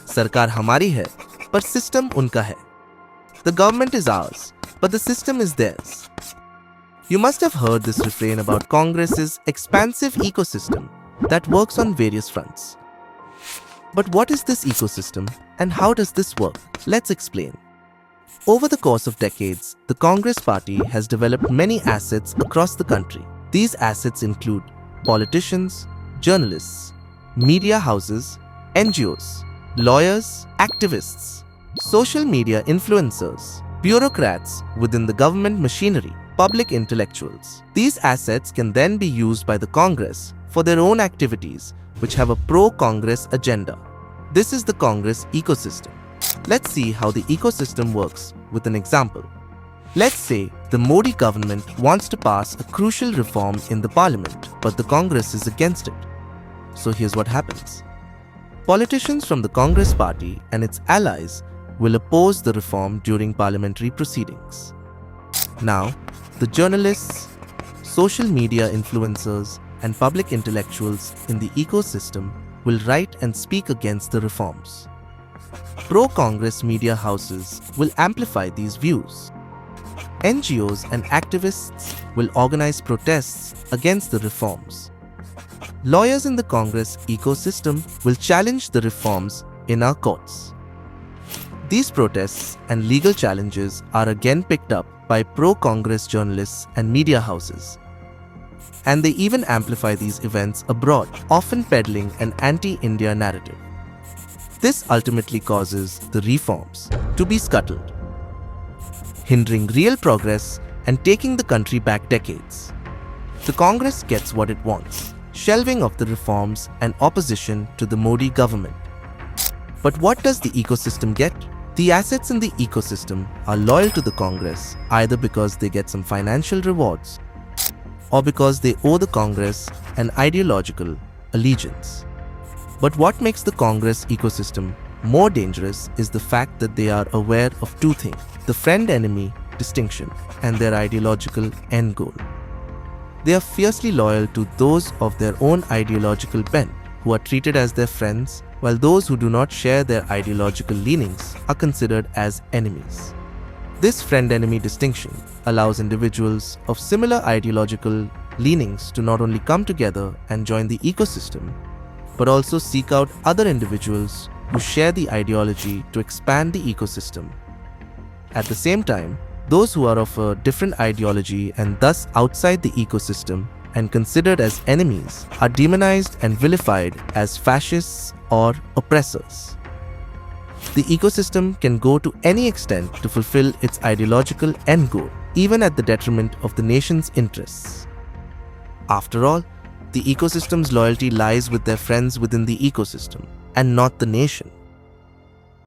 सरकार हमारी है, पर system उनका है. The government is ours, but the system is theirs. You must have heard this refrain about Congress's expansive ecosystem that works on various fronts. But what is this ecosystem and how does this work? Let's explain. Over the course of decades, the Congress Party has developed many assets across the country. These assets include politicians, journalists, media houses, NGOs, lawyers, activists, social media influencers, bureaucrats within the government machinery, public intellectuals. These assets can then be used by the Congress for their own activities which have a pro-Congress agenda. This is the Congress ecosystem. Let's see how the ecosystem works with an example. Let's say the Modi government wants to pass a crucial reform in the parliament, but the Congress is against it. So here's what happens. Politicians from the Congress party and its allies will oppose the reform during parliamentary proceedings. Now, the journalists, social media influencers, and public intellectuals in the ecosystem will write and speak against the reforms. Pro-Congress media houses will amplify these views. NGOs and activists will organize protests against the reforms. Lawyers in the Congress ecosystem will challenge the reforms in our courts. These protests and legal challenges are again picked up by pro-Congress journalists and media houses. And they even amplify these events abroad, often peddling an anti-India narrative. This ultimately causes the reforms to be scuttled, hindering real progress and taking the country back decades. The Congress gets what it wants, shelving of the reforms and opposition to the Modi government. But what does the ecosystem get? The assets in the ecosystem are loyal to the Congress either because they get some financial rewards or because they owe the Congress an ideological allegiance. But what makes the Congress ecosystem more dangerous is the fact that they are aware of two things: the friend-enemy distinction and their ideological end goal. They are fiercely loyal to those of their own ideological bent who are treated as their friends, while those who do not share their ideological leanings are considered as enemies. This friend-enemy distinction allows individuals of similar ideological leanings to not only come together and join the ecosystem, but also seek out other individuals who share the ideology to expand the ecosystem. At the same time, those who are of a different ideology and thus outside the ecosystem and considered as enemies are demonized and vilified as fascists or oppressors. The ecosystem can go to any extent to fulfill its ideological end goal, even at the detriment of the nation's interests. After all, the ecosystem's loyalty lies with their friends within the ecosystem and not the nation.